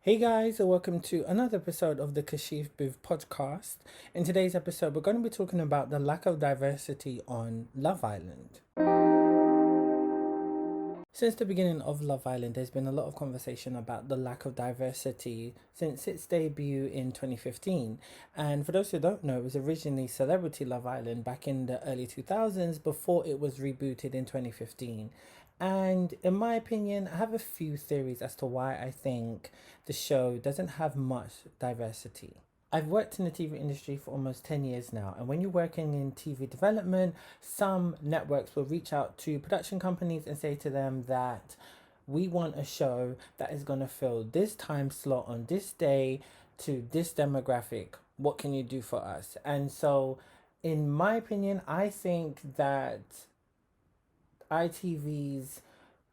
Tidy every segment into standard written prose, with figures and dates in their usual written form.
Hey guys, and welcome to another episode of the Kashif Biv podcast. In today's episode, we're going to be talking about the lack of diversity on Love Island. Since the beginning of Love Island, there's been a lot of conversation about the lack of diversity since its debut in 2015. And for those who don't know, it was originally Celebrity Love Island back in the early 2000s before it was rebooted in 2015. And in my opinion, I have a few theories as to why I think the show doesn't have much diversity. I've worked in the TV industry for almost 10 years now, and when you're working in TV development, some networks will reach out to production companies and say to them that we want a show that is going to fill this time slot on this day to this demographic. What can you do for us? And so, in my opinion, I think that ITV's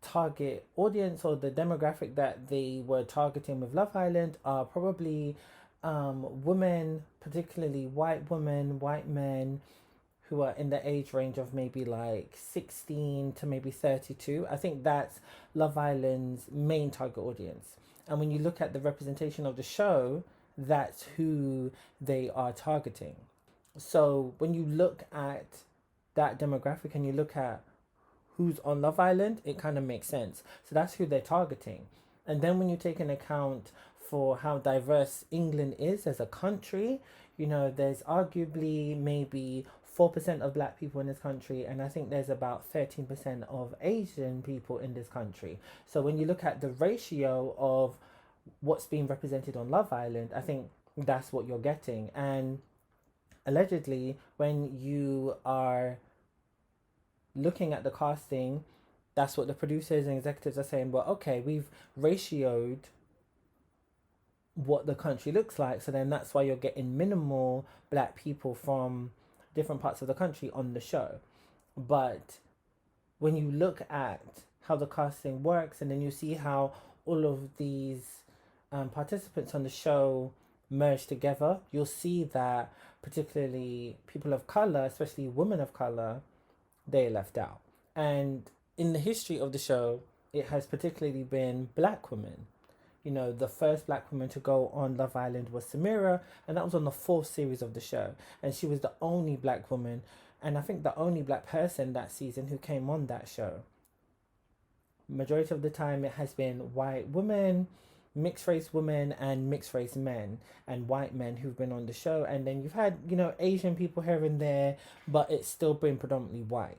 target audience or the demographic that they were targeting with Love Island are probably women, particularly white women, white men who are in the age range of maybe like 16 to maybe 32. I think that's Love Island's main target audience. And when you look at the representation of the show, that's who they are targeting. So when you look at that demographic and you look at who's on Love Island, it kind of makes sense. So that's who they're targeting. And then when you take into account for how diverse England is as a country, there's arguably maybe 4% of black people in this country, and I think there's about 13% of Asian people in this country. So when you look at the ratio of what's being represented on Love Island, I think that's what you're getting. And allegedly, when you are looking at the casting, that's what the producers and executives are saying. Well, okay, we've ratioed what the country looks like, so then that's why you're getting minimal black people from different parts of the country on the show. But when you look at how the casting works, and then you see how all of these participants on the show merge together, you'll see that particularly people of color, especially women of color, they're left out. And in the history of the show, it has particularly been black women. The first black woman to go on Love Island was Samira, and that was on the fourth series of the show. And she was the only black woman, and I think the only black person that season who came on that show. Majority of the time, it has been white women, mixed race women, and mixed race men, and white men who've been on the show. And then you've had, Asian people here and there, but it's still been predominantly white.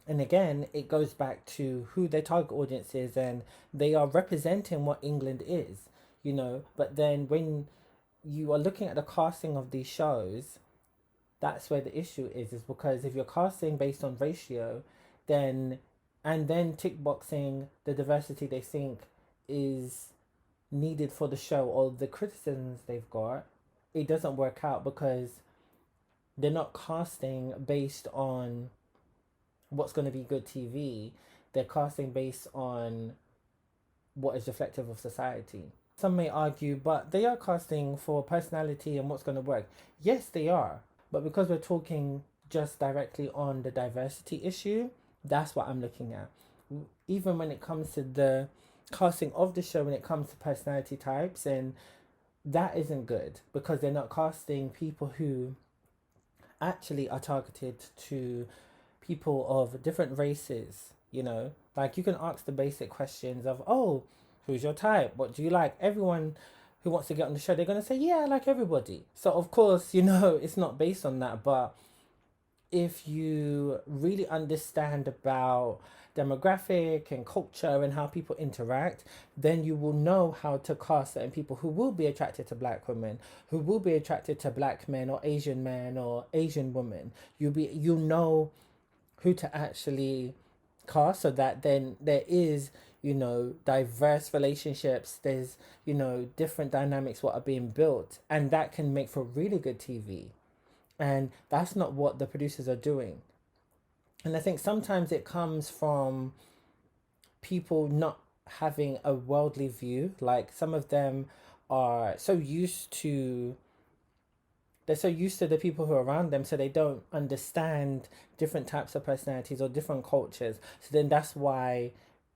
And again, it goes back to who their target audience is, and they are representing what England is, But then when you are looking at the casting of these shows, that's where the issue is because if you're casting based on ratio, then and then tick boxing the diversity they think is needed for the show or the criticisms they've got, it doesn't work out because they're not casting based on what's going to be good TV. They're casting based on what is reflective of society. Some may argue, but they are casting for personality and what's going to work. Yes, they are. But because we're talking just directly on the diversity issue, that's what I'm looking at. Even when it comes to the casting of the show, when it comes to personality types, and that isn't good because they're not casting people who actually are targeted to people of different races, Like you can ask the basic questions of, oh, who's your type? What do you like? Everyone who wants to get on the show, they're going to say, yeah, I like everybody. So, of course, it's not based on that. But if you really understand about demographic and culture and how people interact, then you will know how to cast certain people who will be attracted to black women, who will be attracted to black men or Asian women. You'll know who to actually cast so that then there is diverse relationships, there's different dynamics what are being built, and that can make for really good TV. And that's not what the producers are doing. And I think sometimes it comes from people not having a worldly view. Like some of them are they're so used to the people who are around them, so they don't understand different types of personalities or different cultures. So then that's why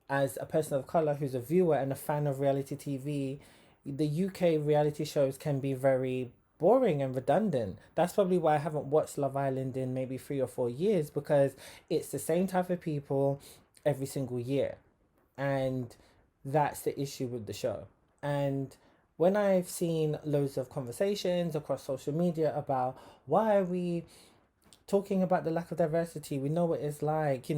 as a person of color who's a viewer and a fan of reality TV, the UK reality shows can be very boring and redundant. That's probably why I haven't watched Love Island in maybe 3 or 4 years, because it's the same type of people every single year. And that's the issue with the show. And when I've seen loads of conversations across social media about why are we talking about the lack of diversity, we know what it's like,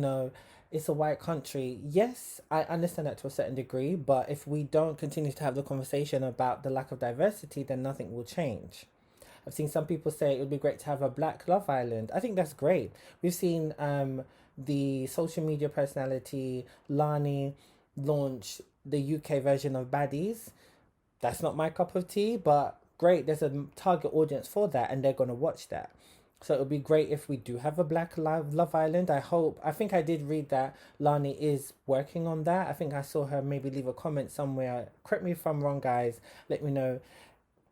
it's a white country. Yes, I understand that to a certain degree, but if we don't continue to have the conversation about the lack of diversity, then nothing will change. I've seen some people say it would be great to have a black Love Island. I think that's great. We've seen the social media personality Lani launch the UK version of Baddies. That's not my cup of tea, but great. There's a target audience for that, and they're gonna watch that. So it would be great if we do have a Black Love Island. I hope. I think I did read that Lani is working on that. I think I saw her maybe leave a comment somewhere. Correct me if I'm wrong, guys. Let me know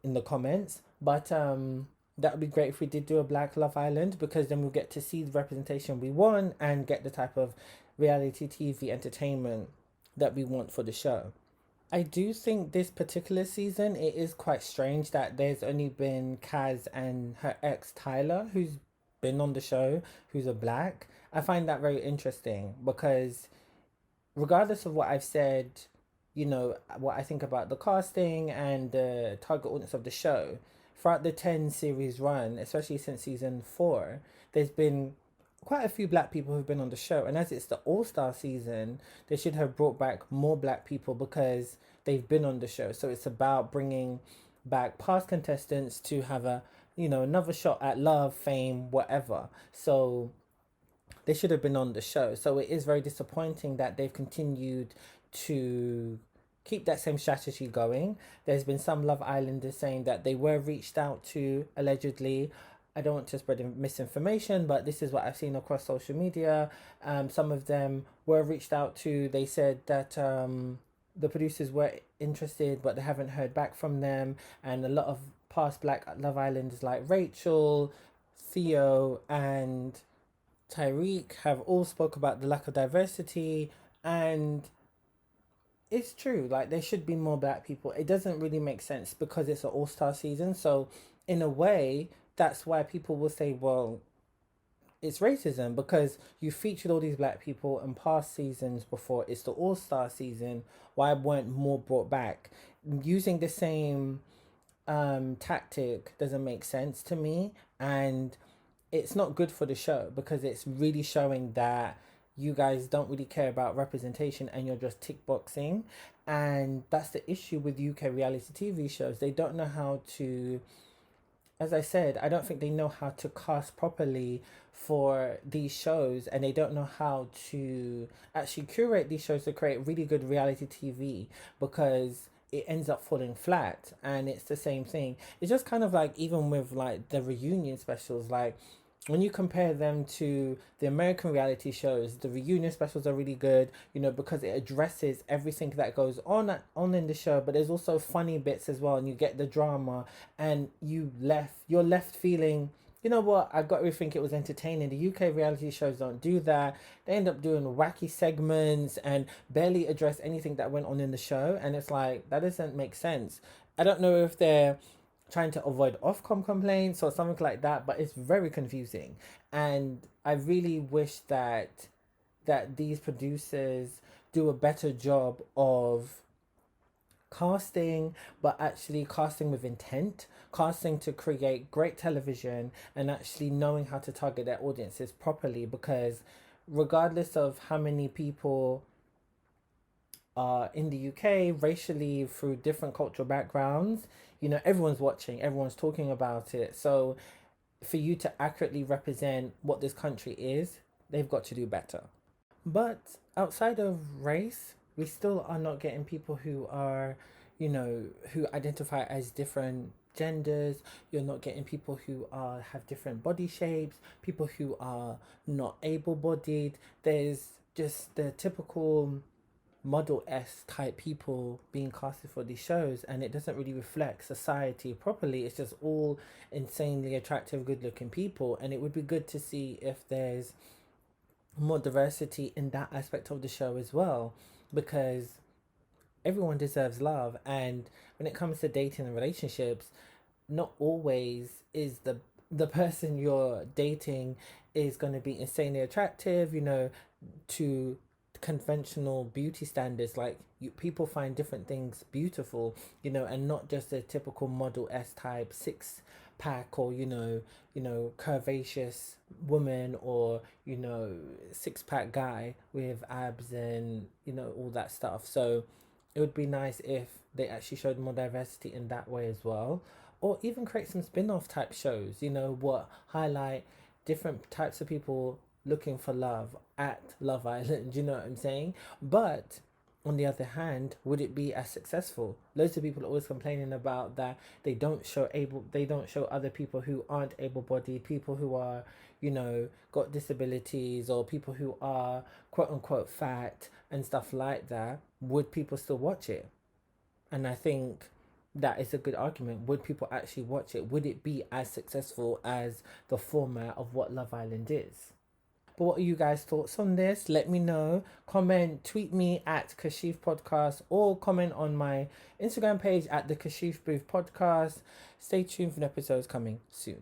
in the comments. But that would be great if we did do a Black Love Island, because then we'll get to see the representation we want and get the type of reality TV entertainment that we want for the show. I do think this particular season it is quite strange that there's only been Kaz and her ex Tyler who's been on the show, who's a black. I find that very interesting because regardless of what I've said, what I think about the casting and the target audience of the show, throughout the 10 series run, especially since season 4, there's been quite a few black people who've been on the show. And as it's the All Star season, they should have brought back more black people because they've been on the show. So it's about bringing back past contestants to have another shot at love, fame, whatever. So they should have been on the show. So it is very disappointing that they've continued to keep that same strategy going. There's been some Love Islanders saying that they were reached out to allegedly. I don't want to spread misinformation, but this is what I've seen across social media. Some of them were reached out to. They said that the producers were interested, but they haven't heard back from them. And a lot of past Black Love Islanders like Rachel, Theo, and Tyreek have all spoke about the lack of diversity, and it's true. Like there should be more black people. It doesn't really make sense because it's an all-star season. So in a way, that's why people will say, well, it's racism because you featured all these black people in past seasons before. It's the all-star season. Why weren't more brought back? Using the same tactic doesn't make sense to me, and it's not good for the show because it's really showing that you guys don't really care about representation and you're just tick boxing. And that's the issue with UK reality TV shows. They don't know how to, as I said, I don't think they know how to cast properly for these shows, and they don't know how to actually curate these shows to create really good reality TV because it ends up falling flat. And it's the same thing. It's just kind of like even with like the reunion specials, like when you compare them to the American reality shows, the reunion specials are really good, because it addresses everything that goes on in the show, but there's also funny bits as well, and you get the drama, and you're left feeling, you know what, I got to think it was entertaining. The UK reality shows don't do that. They end up doing wacky segments and barely address anything that went on in the show, and it's like, that doesn't make sense. I don't know if they're trying to avoid Ofcom complaints or something like that, but it's very confusing. And I really wish that these producers do a better job of casting, but actually casting with intent, casting to create great television, and actually knowing how to target their audiences properly. Because regardless of how many people in the UK racially through different cultural backgrounds, everyone's watching, everyone's talking about it. So for you to accurately represent what this country is, they've got to do better. But outside of race, we still are not getting people who are, who identify as different genders. You're not getting people who have different body shapes, people who are not able bodied. There's just the typical Model S type people being casted for these shows, and it doesn't really reflect society properly. It's just all insanely attractive, good looking people, and it would be good to see if there's more diversity in that aspect of the show as well. because everyone deserves love. And when it comes to dating and relationships, not always is the person you're dating is going to be insanely attractive, to conventional beauty standards. Like, people find different things beautiful, and not just a typical model S type six pack, or curvaceous woman, or six pack guy with abs and all that stuff. So it would be nice if they actually showed more diversity in that way as well, or even create some spin-off type shows, what highlight different types of people looking for love at Love Island. You know what I'm saying? But on the other hand, would it be as successful? Loads of people are always complaining about that they don't show other people who aren't able-bodied, people who are, got disabilities, or people who are quote unquote fat and stuff like that. Would people still watch it? And I think that is a good argument. Would people actually watch it? Would it be as successful as the format of what Love Island is? But what are you guys' thoughts on this? Let me know. Comment, tweet me at Kashif Podcast, or comment on my Instagram page at the Kashif Booth Podcast. Stay tuned for the episodes coming soon.